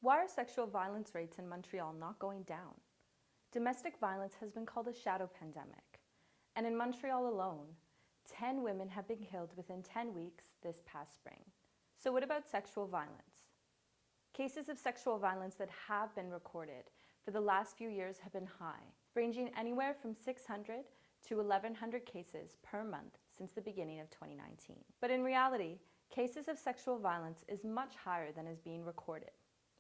Why are sexual violence rates in Montreal not going down? Domestic violence has been called a shadow pandemic, and in Montreal alone, 10 women have been killed within 10 weeks this past spring. So what about sexual violence? Cases of sexual violence that have been recorded for the last few years have been high, ranging anywhere from 600 to 1,100 cases per month since the beginning of 2019. But in reality, cases of sexual violence is much higher than is being recorded.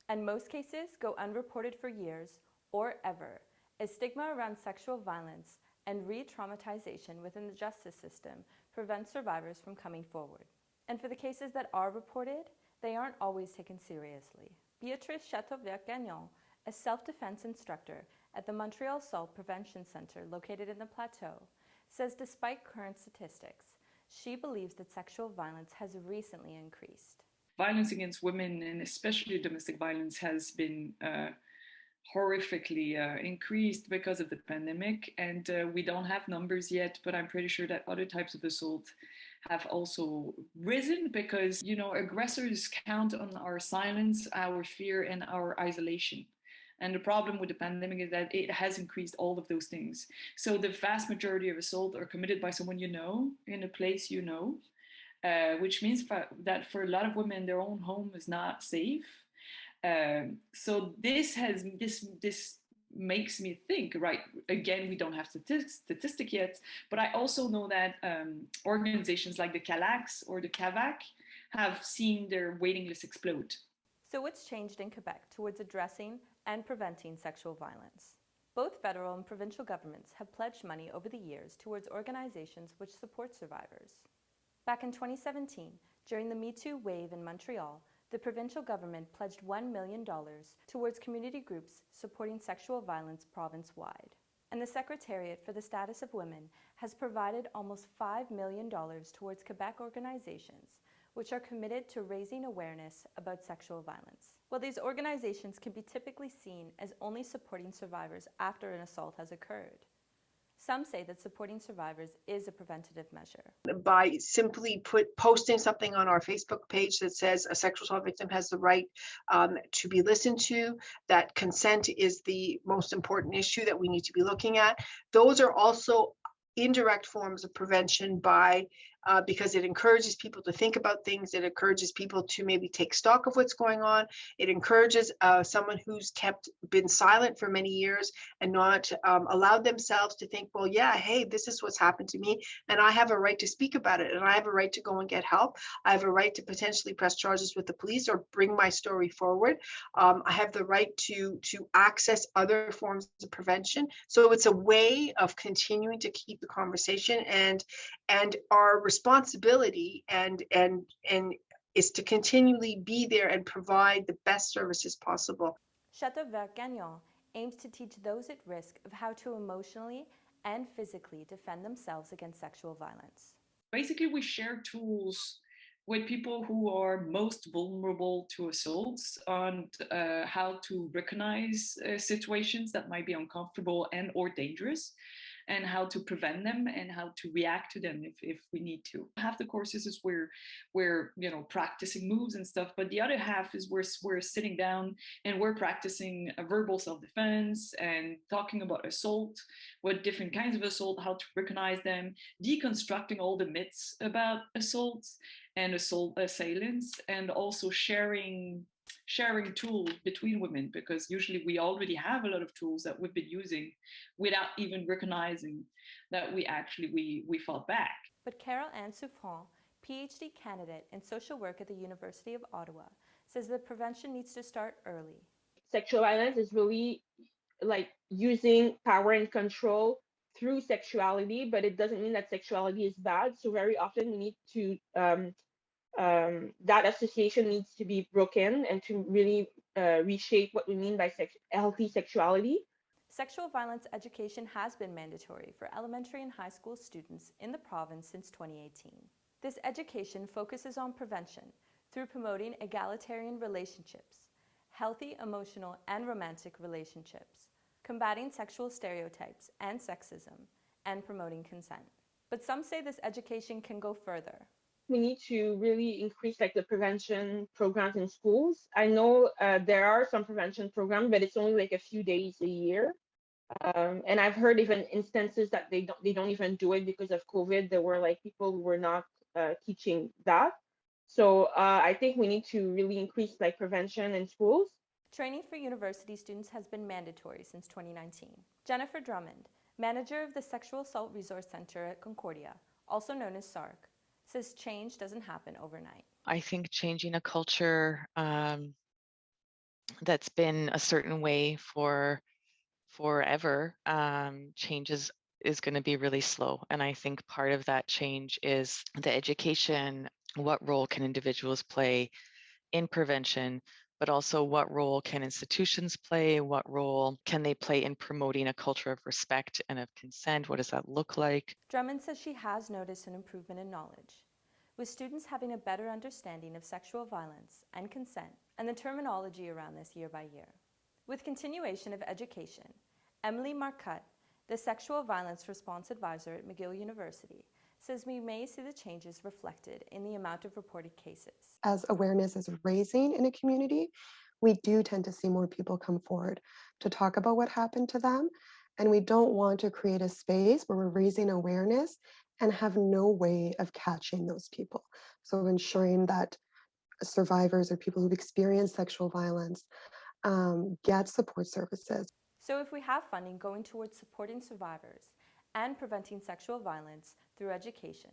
And most cases go unreported for years or ever, as stigma around sexual violence and re-traumatization within the justice system prevents survivors from coming forward. And for the cases that are reported, they aren't always taken seriously. BÉATRICE CHÂTEAUVERT-GAGNON, a self-defense instructor at the Montreal Assault Prevention Center located in the Plateau, says despite current statistics, she believes that sexual violence has recently increased. Violence against women, and especially domestic violence, has been horrifically increased because of the pandemic, and we don't have numbers yet, but I'm pretty sure that other types of assault have also risen because, aggressors count on our silence, our fear, and our isolation. And the problem with the pandemic is that it has increased all of those things. So the vast majority of assault are committed by someone you know, in a place you know, which means that for a lot of women, their own home is not safe. So this makes me think, right, again, we don't have statistic yet, but I also know that organizations like the CALAX or the CAVAC have seen their waiting list explode. So what's changed in Quebec towards addressing and preventing sexual violence? Both federal and provincial governments have pledged money over the years towards organizations which support survivors. Back in 2017, during the Me Too wave in Montreal, the provincial government pledged $1 million towards community groups supporting sexual violence province-wide. And the Secretariat for the Status of Women has provided almost $5 million towards Quebec organizations which are committed to raising awareness about sexual violence. While these organizations can be typically seen as only supporting survivors after an assault has occurred, some say that supporting survivors is a preventative measure. By simply posting something on our Facebook page that says a sexual assault victim has the right to be listened to, that consent is the most important issue that we need to be looking at. Those are also indirect forms of prevention because it encourages people to think about things. It encourages people to maybe take stock of what's going on. It encourages someone who's been silent for many years and not allowed themselves to think, well, yeah, hey, this is what's happened to me, and I have a right to speak about it, and I have a right to go and get help. I have a right to potentially press charges with the police or bring my story forward. I have the right to access other forms of prevention. So it's a way of continuing to keep the conversation, and our responsibility and is to continually be there and provide the best services possible. CHÂTEAUVERT-GAGNON aims to teach those at risk of how to emotionally and physically defend themselves against sexual violence. Basically, we share tools with people who are most vulnerable to assaults on how to recognize situations that might be uncomfortable and or dangerous, and how to prevent them and how to react to them if we need to. Half the courses is we're practicing moves and stuff, but the other half is we're sitting down and we're practicing a verbal self-defense and talking about assault, what different kinds of assault, how to recognize them, deconstructing all the myths about assaults and assault assailants, and also sharing tools between women, because usually we already have a lot of tools that we've been using without even recognizing that we fought back. But Carol Ann Souffrant, PhD candidate in social work at the University of Ottawa, says that prevention needs to start early. Sexual violence is really like using power and control through sexuality, but it doesn't mean that sexuality is bad. So very often we need to that association needs to be broken and to really reshape what we mean by healthy sexuality. Sexual violence education has been mandatory for elementary and high school students in the province since 2018. This education focuses on prevention through promoting egalitarian relationships, healthy emotional and romantic relationships, combating sexual stereotypes and sexism, and promoting consent. But some say this education can go further. we need to really increase like the prevention programs in schools. I know there are some prevention programs, but it's only like a few days a year. And I've heard even instances that they don't even do it because of COVID. There were like people who were not teaching that. So I think we need to really increase like prevention in schools. Training for university students has been mandatory since 2019. Jennifer Drummond, manager of the Sexual Assault Resource Center at Concordia, also known as SARC, says change doesn't happen overnight. I think changing a culture that's been a certain way for forever, change is going to be really slow. And I think part of that change is the education. What role can individuals play in prevention, but also what role can institutions play? What role can they play in promoting a culture of respect and of consent? What does that look like? Drummond says she has noticed an improvement in knowledge, with students having a better understanding of sexual violence and consent and the terminology around this year by year. With continuation of education, EMILIE Marcotte, the Sexual Violence Response Advisor at McGill University, says we may see the changes reflected in the amount of reported cases. As awareness is raising in a community, we do tend to see more people come forward to talk about what happened to them. And we don't want to create a space where we're raising awareness and have no way of catching those people. So ensuring that survivors or people who've experienced sexual violence get support services. So if we have funding going towards supporting survivors and preventing sexual violence through education,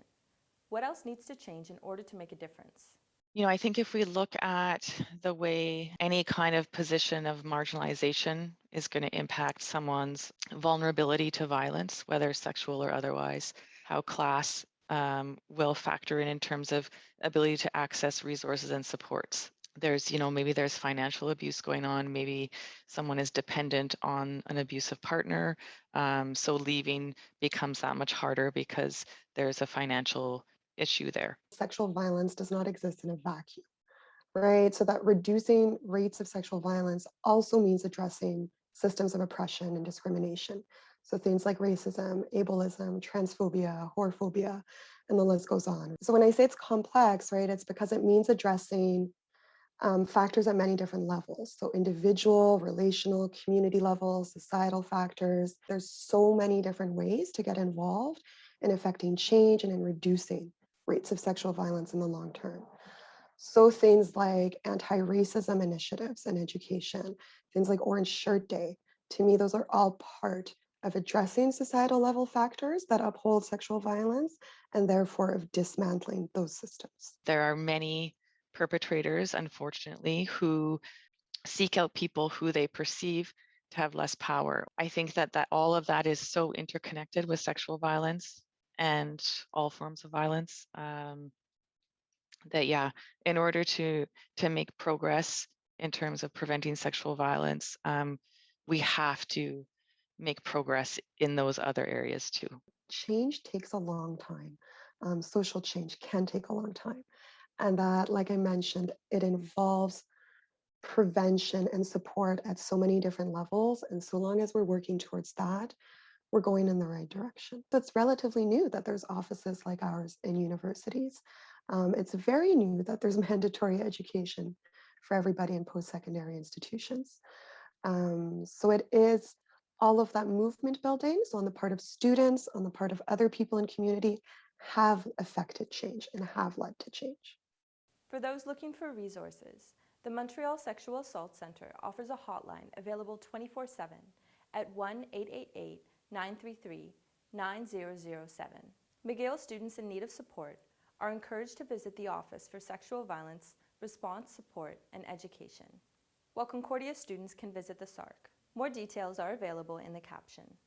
what else needs to change in order to make a difference? You know, I think if we look at the way any kind of position of marginalization is going to impact someone's vulnerability to violence, whether sexual or otherwise, how class will factor in terms of ability to access resources and supports. There's, you know, maybe there's financial abuse going on, maybe someone is dependent on an abusive partner, so leaving becomes that much harder because there's a financial issue there. Sexual violence does not exist in a vacuum, right? So that reducing rates of sexual violence also means addressing systems of oppression and discrimination. So things like racism, ableism, transphobia, whorephobia, and the list goes on. So when I say it's complex, right, it's because it means addressing factors at many different levels. So individual, relational, community levels, societal factors. There's so many different ways to get involved in affecting change and in reducing rates of sexual violence in the long term. So things like anti-racism initiatives in education, things like Orange Shirt Day, to me, those are all part of addressing societal level factors that uphold sexual violence and therefore of dismantling those systems. There are many perpetrators, unfortunately, who seek out people who they perceive to have less power. I think that all of that is so interconnected with sexual violence and all forms of violence that, yeah, in order to make progress in terms of preventing sexual violence, we have to make progress in those other areas too. Change takes a long time. Social change can take a long time. And that, like I mentioned, it involves prevention and support at so many different levels. And so long as we're working towards that, we're going in the right direction. It's relatively new that there's offices like ours in universities. It's very new that there's mandatory education for everybody in post-secondary institutions. So it is all of that movement building, so on the part of students, on the part of other people in community, have affected change and have led to change. For those looking for resources, the Montreal Sexual Assault Center offers a hotline available 24/7 at 1-888-933-9007. McGill students in need of support are encouraged to visit the Office for Sexual Violence, Response Support, and Education, while Concordia students can visit the SARC. More details are available in the caption.